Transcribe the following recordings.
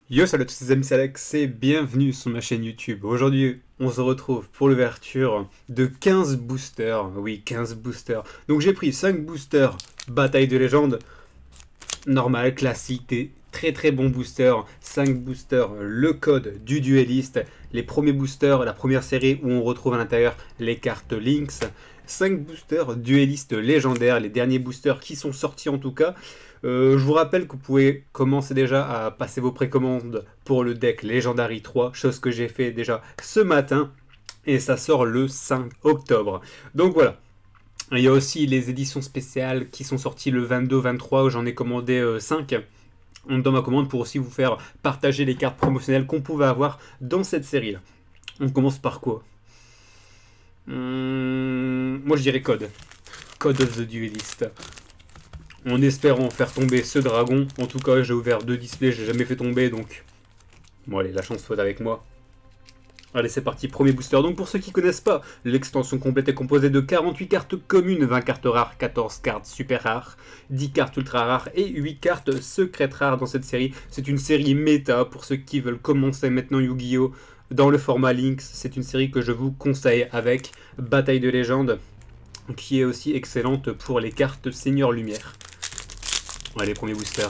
Yo, salut à tous les amis, c'est Alex et bienvenue sur ma chaîne YouTube. Aujourd'hui, on se retrouve pour l'ouverture de 15 boosters. Oui, 15 boosters. Donc j'ai pris 5 boosters Bataille de légende. Normal, classique, des très bons boosters. 5 boosters, le code du dueliste. Les premiers boosters, la première série où on retrouve à l'intérieur les cartes Lynx. 5 boosters duelistes légendaires, les derniers boosters qui sont sortis en tout cas. Je vous rappelle que vous pouvez commencer déjà à passer vos précommandes pour le deck Legendary 3, chose que j'ai fait déjà ce matin, et ça sort le 5 octobre. Donc voilà. Il y a aussi les éditions spéciales qui sont sorties le 22-23, où j'en ai commandé 5 dans ma commande pour aussi vous faire partager les cartes promotionnelles qu'on pouvait avoir dans cette série-là. On commence par quoi? Moi je dirais Code. Code of the Duelist. En espérant faire tomber ce dragon. En tout cas, j'ai ouvert 2 displays, j'ai jamais fait tomber, donc... Bon allez, la chance soit avec moi. Allez, c'est parti, premier booster. Donc pour ceux qui ne connaissent pas, l'extension complète est composée de 48 cartes communes, 20 cartes rares, 14 cartes super rares, 10 cartes ultra rares et 8 cartes secrètes rares dans cette série. C'est une série méta pour ceux qui veulent commencer maintenant Yu-Gi-Oh! Dans le format Lynx. C'est une série que je vous conseille avec Bataille de légende, qui est aussi excellente pour les cartes Seigneur Lumière. Allez, premier booster.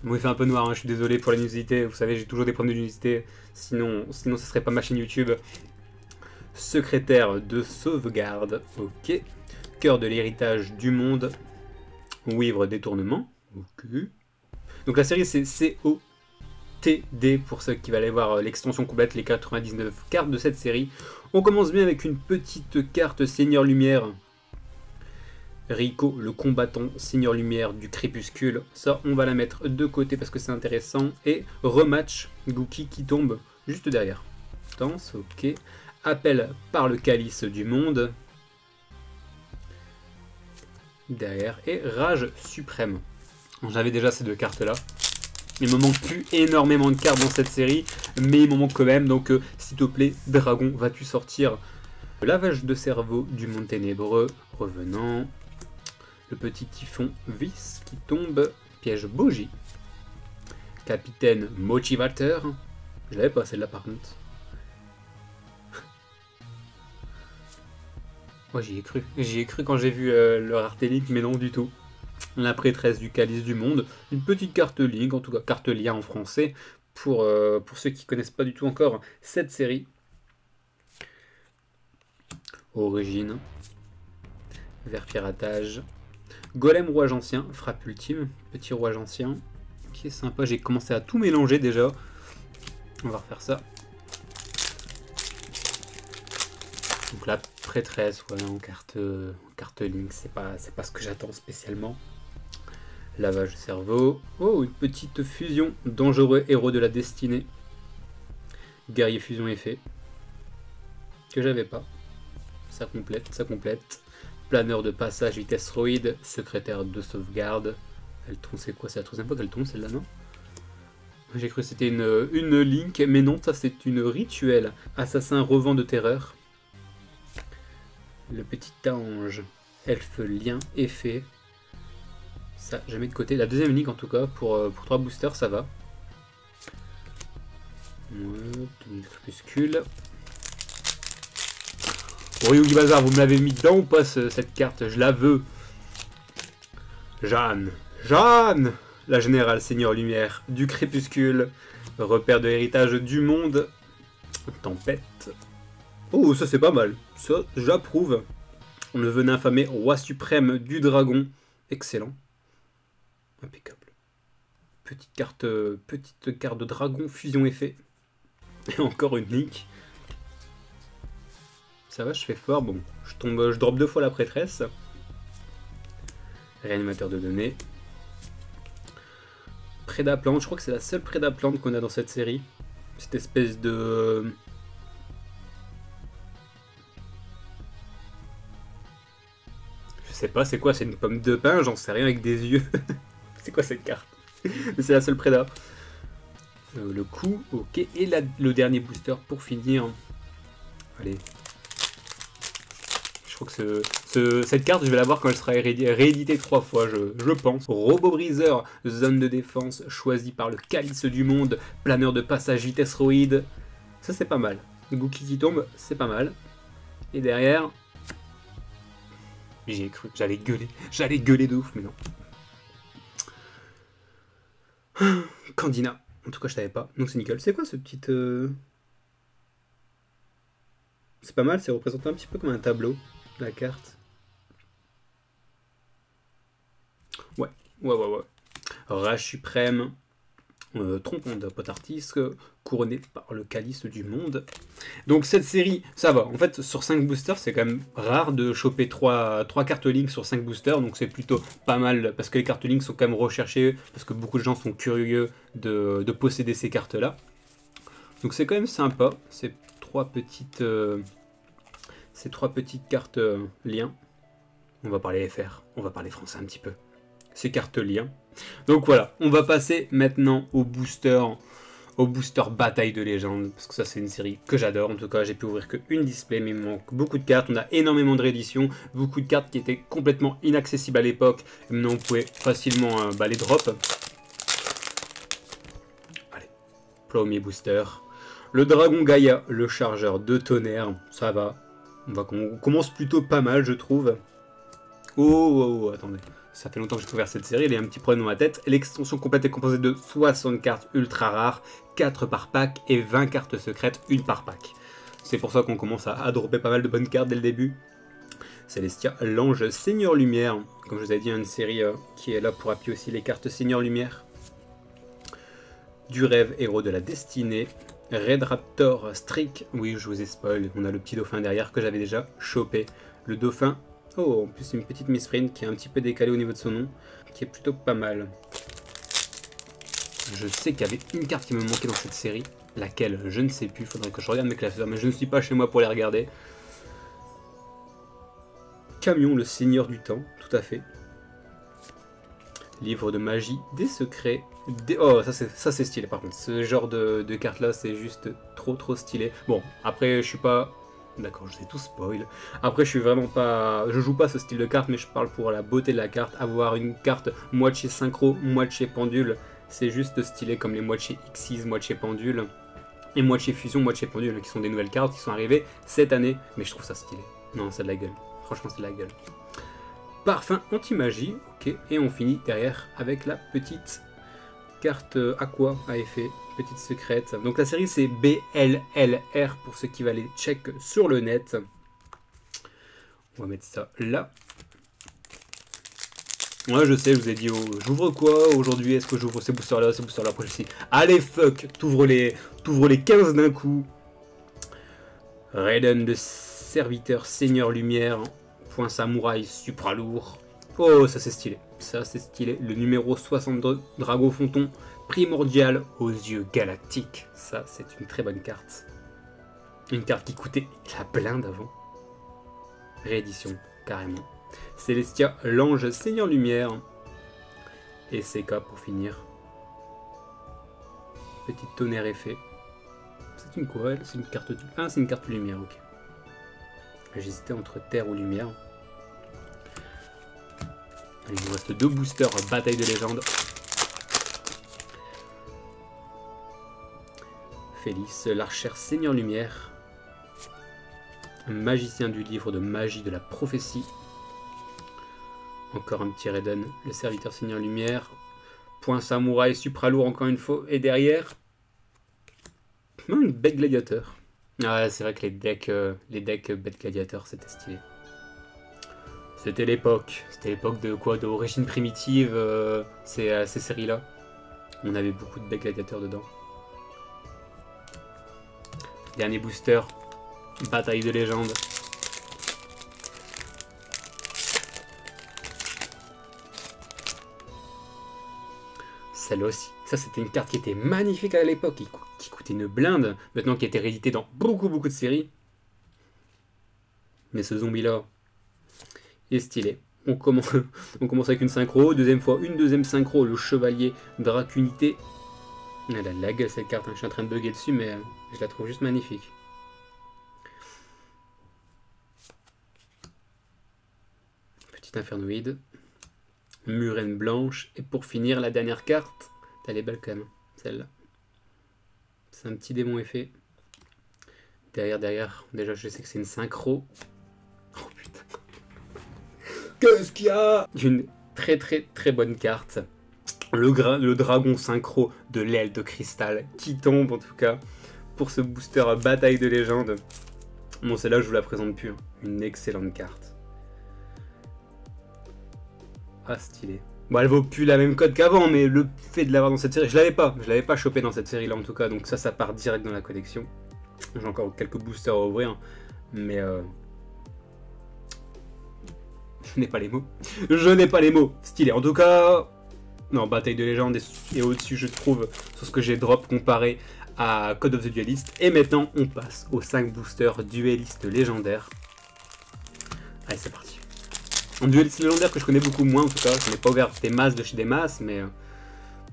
Bon, il fait un peu noir, hein, je suis désolé pour la luminosité. Vous savez, j'ai toujours des problèmes de luminosité. Sinon, ce serait pas ma chaîne YouTube. Secrétaire de sauvegarde. Ok. Cœur de l'héritage du monde. Ouivre détournement. Ok. Donc la série, c'est COTD pour ceux qui veulent aller voir l'extension complète, les 99 cartes de cette série. On commence bien avec une petite carte Seigneur Lumière. Rico, le combattant Seigneur Lumière du Crépuscule. Ça, on va la mettre de côté parce que c'est intéressant. Et rematch, Gookie qui tombe juste derrière. Tense, ok. Appel par le Calice du Monde. Derrière. Et Rage Suprême. J'avais déjà ces deux cartes-là. Il me manque plus énormément de cartes dans cette série, mais il m'en manque quand même. Donc, s'il te plaît, Dragon, vas-tu sortir? Lavage de cerveau du Monde Ténébreux. Revenant. Le petit typhon Vis qui tombe. Piège Bogie. Capitaine Motivateur. Je l'avais pas celle-là par contre. Moi j'y ai cru. J'y ai cru quand j'ai vu le rareté Link, mais non du tout. La prêtresse du Calice du Monde. Une petite carte Link, en tout cas carte lien en français. Pour ceux qui connaissent pas du tout encore cette série. Origine. Vert piratage. Golem rouage ancien, frappe ultime, petit rouage ancien, qui est sympa. J'ai commencé à tout mélanger déjà. On va refaire ça. Donc la prêtresse, ouais, en carte Link, c'est pas ce que j'attends spécialement. Lavage de cerveau. Oh, une petite fusion. Dangereux héros de la destinée. Guerrier fusion effet. Que j'avais pas. Ça complète, ça complète. Planeur de passage vitesse roïde, secrétaire de sauvegarde. Elle tombe, c'est quoi? C'est la troisième fois qu'elle tombe celle-là, non? J'ai cru que c'était une Link, mais non, ça c'est une rituel. Assassin revend de terreur. Le petit ange, elfe lien effet. Ça, je mets de côté. La deuxième Link en tout cas, pour 3 boosters, ça va. Ouais, crépuscule. Ryugi Bazar, vous me l'avez mis dedans ou pas cette carte? Je la veux. Jeanne. Jeanne, la générale Seigneur Lumière du Crépuscule. Repère de l'héritage du monde. Tempête. Oh, ça c'est pas mal. Ça, j'approuve. Le venin infamé, roi suprême du dragon. Excellent. Impeccable. Petite carte de dragon, fusion effet. Et encore une Link. Ça va, je fais fort. Bon, je drop 2 fois la prêtresse. Réanimateur de données. Prédaplante, je crois que c'est la seule prédaplante qu'on a dans cette série. Cette espèce de... Je sais pas, c'est quoi? C'est une pomme de pin? J'en sais rien avec des yeux. C'est quoi cette carte? Mais c'est la seule préda. Le coup, ok. Et le dernier booster pour finir. Allez. Je crois que cette carte, je vais l'avoir quand elle sera rééditée 3 fois, je pense. Robot briseur, zone de défense, choisi par le calice du monde, planeur de passage vitesse roïde. Ça c'est pas mal. Gookie qui tombe, c'est pas mal. Et derrière... J'y ai cru, j'allais gueuler de ouf, mais non. Candina, en tout cas je savais pas, donc c'est nickel. C'est quoi ce petit... C'est pas mal, c'est représenté un petit peu comme un tableau, la carte. Ouais. Rage suprême, trompon de Potartis, couronné par le calice du monde. Donc cette série, ça va. En fait, sur 5 boosters, c'est quand même rare de choper 3 cartes Link sur 5 boosters. Donc c'est plutôt pas mal, parce que les cartes Link sont quand même recherchées, parce que beaucoup de gens sont curieux de posséder ces cartes-là. Donc c'est quand même sympa, ces 3 petites cartes liens. On va parler FR, on va parler français un petit peu. Ces cartes liens. Donc voilà, on va passer maintenant au booster Bataille de Légende, parce que ça c'est une série que j'adore. En tout cas, j'ai pu ouvrir qu'une display, mais il me manque beaucoup de cartes. On a énormément de rééditions, beaucoup de cartes qui étaient complètement inaccessibles à l'époque. Maintenant, on pouvait facilement les drop. Allez, premier booster. Le Dragon Gaïa, le chargeur de tonnerre, ça va. On commence plutôt pas mal, je trouve. Oh, attendez. Ça fait longtemps que j'ai découvert cette série, il y a un petit problème dans ma tête. L'extension complète est composée de 60 cartes ultra rares, 4 par pack, et 20 cartes secrètes, 1 par pack. C'est pour ça qu'on commence à dropper pas mal de bonnes cartes dès le début. Célestia, l'ange Seigneur Lumière. Comme je vous ai dit, une série qui est là pour appuyer aussi les cartes Seigneur Lumière. Du rêve, héros de la destinée. Red Raptor, Streak. Oui, je vous ai spoil, on a le petit dauphin derrière que j'avais déjà chopé. Le dauphin... Oh, en plus une petite misprint qui est un petit peu décalée au niveau de son nom, qui est plutôt pas mal. Je sais qu'il y avait une carte qui me manquait dans cette série, laquelle je ne sais plus, faudrait que je regarde mes classeurs, mais je ne suis pas chez moi pour les regarder. Camion, le seigneur du temps, tout à fait. Livre de magie, des secrets, Oh, ça c'est stylé par contre, ce genre de carte là c'est juste trop stylé. Bon, après je suis pas... D'accord, je sais tout spoil. Après, je suis vraiment pas... Je joue pas ce style de carte, mais je parle pour la beauté de la carte. Avoir une carte moitié synchro, moitié pendule, c'est juste stylé comme les moitié Xyz, moitié pendule. Et moitié fusion, moitié pendule, qui sont des nouvelles cartes qui sont arrivées cette année. Mais je trouve ça stylé. Non, c'est de la gueule. Franchement, c'est de la gueule. Parfum anti-magie, ok. Et on finit derrière avec la petite carte Aqua à effet. Petite secrète. Donc la série c'est BLLR pour ceux qui va aller check sur le net. On va mettre ça là. Ouais, je sais, je vous ai dit, oh, j'ouvre quoi aujourd'hui? Est-ce que j'ouvre ces boosters là, ces boosters là? Après je sais, allez fuck, t'ouvres les 15 d'un coup. Raiden de serviteur Seigneur Lumière. Point samouraï supra lourd. Oh, ça c'est stylé. Ça c'est stylé. Le numéro 62 Drago Fonton. Primordial aux yeux galactiques. Ça, c'est une très bonne carte. Une carte qui coûtait la blinde avant. Réédition, carrément. Célestia, l'ange Seigneur Lumière. Et CK pour finir. Petite tonnerre effet. C'est une quoi? C'est une carte... Ah, c'est une carte lumière, ok. J'hésitais entre terre ou lumière. Allez, il nous reste 2 boosters Bataille de Légende. Félix, l'archère Seigneur Lumière, magicien du livre de magie de la prophétie, encore un petit Raiden, le serviteur Seigneur Lumière, point samouraï supra lourd encore une fois, et derrière, une bête gladiateur. Ah, c'est vrai que les decks bête gladiateur, c'était stylé. C'était l'époque de quoi, d'origine primitive, ces séries-là. On avait beaucoup de bête gladiateurs dedans. Dernier booster, Bataille de Légende. Celle-là aussi. Ça, c'était une carte qui était magnifique à l'époque, qui coûtait une blinde. Maintenant, qui a été rééditée dans beaucoup de séries. Mais ce zombie-là est stylé. On commence avec une synchro. Deuxième fois, une deuxième synchro, le chevalier Dracunité. Elle a la gueule cette carte, hein. Je suis en train de bugger dessus, mais je la trouve juste magnifique. Petite infernoïde. Murène blanche. Et pour finir, la dernière carte. Elle est belle quand même, celle-là. C'est un petit démon effet. Derrière, déjà je sais que c'est une synchro. Oh putain. Qu'est-ce qu'il y a? Une très bonne carte. Le dragon synchro de l'aile de cristal qui tombe en tout cas pour ce booster bataille de légende. Bon, celle-là je vous la présente plus. Une excellente carte. Ah, stylé. Bon, elle vaut plus la même cote qu'avant, mais le fait de l'avoir dans cette série, je l'avais pas chopé dans cette série là en tout cas, donc ça part direct dans la collection. J'ai encore quelques boosters à ouvrir, mais je n'ai pas les mots. Je n'ai pas les mots. Stylé. En tout cas, non, bataille de légende et au-dessus je trouve sur ce que j'ai drop comparé à Code of the Duelist. Et maintenant on passe aux 5 boosters duellistes légendaires. Allez, c'est parti. Un dueliste légendaire que je connais beaucoup moins en tout cas, je n'ai pas ouvert des masses de chez des masses, mais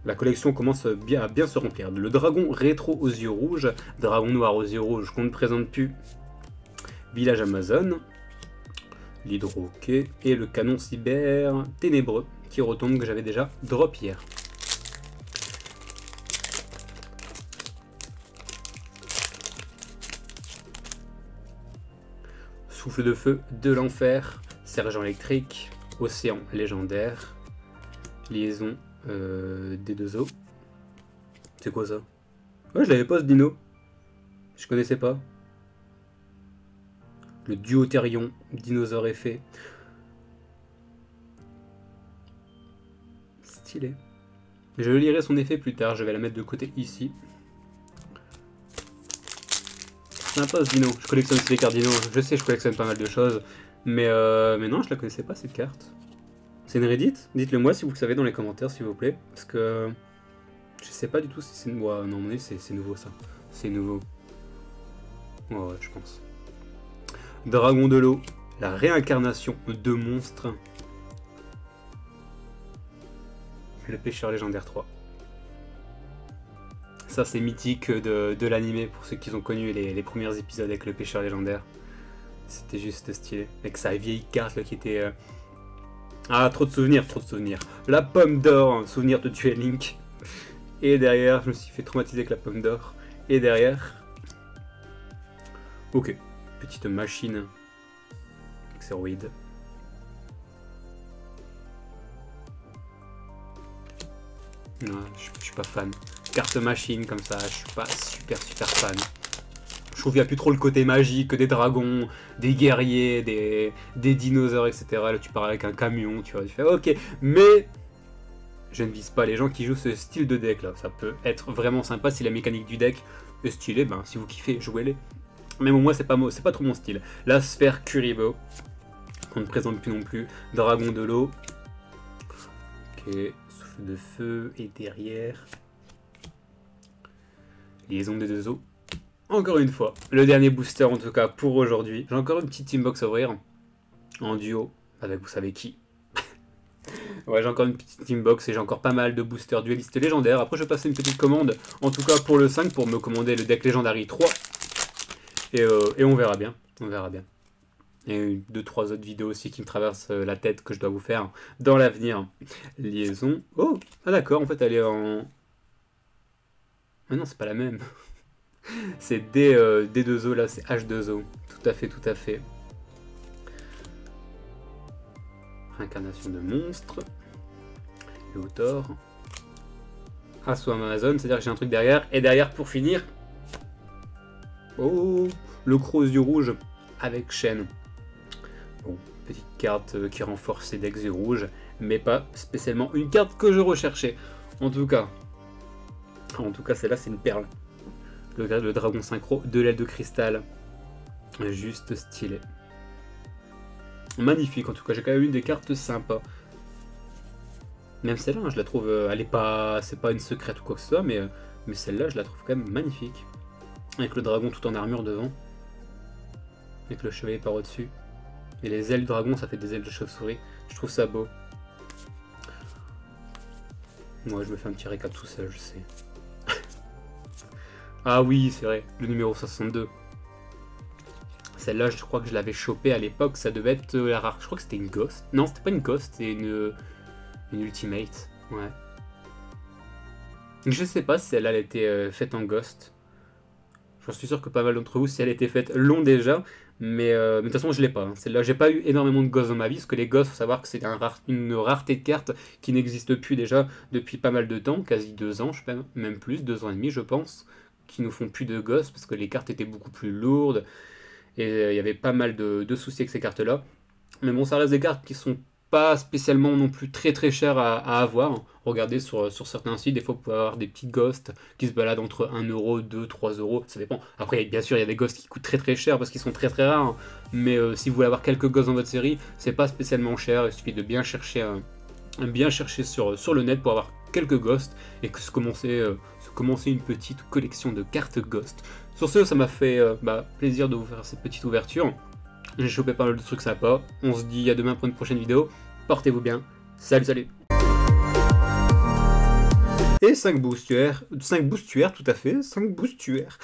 la collection commence à bien se remplir. Le dragon rétro aux yeux rouges, dragon noir aux yeux rouges qu'on ne présente plus, village Amazon, l'hydro-hockey et le canon cyber ténébreux qui retombe que j'avais déjà drop hier. Souffle de feu de l'enfer, sergent électrique, océan légendaire, liaison des deux eaux. C'est quoi ça? Ouais, je l'avais pas ce dino. Je connaissais pas. Le Duotherion, dinosaure effet. Stylé. Je lirai son effet plus tard, je vais la mettre de côté ici. Sympa ce dino, je collectionne aussi les cartes dino, je sais je collectionne pas mal de choses, mais non je la connaissais pas cette carte. C'est une Reddit? Dites-le moi si vous le savez dans les commentaires s'il vous plaît, parce que je sais pas du tout si c'est nouveau. Non mais c'est nouveau ça, c'est nouveau. Ouais je pense. Dragon de l'eau, la réincarnation de monstres. Le pêcheur légendaire 3. Ça c'est mythique de l'animé pour ceux qui ont connu les premiers épisodes avec le pêcheur légendaire. C'était juste stylé. Avec sa vieille carte là, qui était... Ah, trop de souvenirs, trop de souvenirs. La pomme d'or, souvenir de tuer Link. Et derrière, je me suis fait traumatiser avec la pomme d'or. Et derrière... Ok, petite machine. Xeroid. Non, je suis pas fan. Carte machine comme ça, je suis pas super fan. Je trouve qu'il n'y a plus trop le côté magique, des dragons, des guerriers, des dinosaures, etc. Là tu pars avec un camion, tu vois, tu fais ok, mais je ne vise pas les gens qui jouent ce style de deck là. Ça peut être vraiment sympa si la mécanique du deck est stylée, ben si vous kiffez, jouez-les. Mais moi c'est pas trop mon style. La sphère Kuribo, qu'on ne présente plus non plus, dragon de l'eau. Ok, souffle de feu, et derrière... Liaison des deux eaux. Encore une fois, le dernier booster en tout cas pour aujourd'hui. J'ai encore une petite teambox à ouvrir. En duo, avec vous savez qui. Ouais, j'ai encore une petite teambox et j'ai encore pas mal de boosters duellistes légendaires. Après je vais passer une petite commande, en tout cas pour le 5, pour me commander le deck Legendary 3. Et on verra bien, on verra bien. Et 2-3 autres vidéos aussi qui me traversent la tête que je dois vous faire dans l'avenir. Liaison. Oh, ah d'accord, en fait elle est en... Ah non, c'est pas la même. C'est D2O là, c'est H2O. Tout à fait. Réincarnation de monstres. Le Haut-Thor. Assaut Amazon, c'est-à-dire que j'ai un truc derrière. Et derrière, pour finir... Oh, le Croc aux yeux rouges avec chaîne. Bon, petite carte qui renforce ses decks yeux rouges, mais pas spécialement une carte que je recherchais. En tout cas, celle-là, c'est une perle. Le dragon synchro de l'aile de cristal. Juste stylé. Magnifique, en tout cas, j'ai quand même eu des cartes sympas. Même celle-là, hein, je la trouve... elle est pas... C'est pas une secrète ou quoi que ce soit, mais celle-là, je la trouve quand même magnifique. Avec le dragon tout en armure devant. Avec le chevalier par au-dessus. Et les ailes du dragon, ça fait des ailes de chauve-souris. Je trouve ça beau. Moi, je me fais un petit récap tout seul, je sais. Ah oui, c'est vrai, le numéro 62. Celle-là, je crois que je l'avais chopée à l'époque, ça devait être la rare. Je crois que c'était une Ghost. Non, c'était pas une Ghost, c'était une Ultimate. Ouais. Je sais pas si celle-là, elle était faite en Ghost. J'en suis sûr que pas mal d'entre vous, si elle était faite, l'ont déjà. Mais de toute façon, je l'ai pas. Hein. Celle-là, j'ai pas eu énormément de Ghosts dans ma vie, parce que les Ghosts, faut savoir que c'est une rareté de cartes qui n'existe plus déjà depuis pas mal de temps, quasi 2 ans, je sais pas, même plus, 2 ans et demi, je pense, qui nous font plus de Ghosts, parce que les cartes étaient beaucoup plus lourdes, et il y avait pas mal de soucis avec ces cartes-là. Mais bon, ça reste des cartes qui sont pas spécialement non plus très très chères à avoir. Regardez sur certains sites, des fois vous pouvez avoir des petits ghosts qui se baladent entre 1 euro, 2, 3 euros, ça dépend. Après, bien sûr, il y a des ghosts qui coûtent très très cher parce qu'ils sont très très rares. Hein. Mais si vous voulez avoir quelques ghosts dans votre série, c'est pas spécialement cher. Il suffit de bien chercher, sur le net pour avoir quelques ghosts et que se commencer une petite collection de cartes ghosts. Sur ce, ça m'a fait plaisir de vous faire cette petite ouverture. J'ai chopé pas mal de trucs sympas. On se dit à demain pour une prochaine vidéo. Portez-vous bien. Salut, salut. Et 5 boostuaires, tout à fait, 5 boostuaires.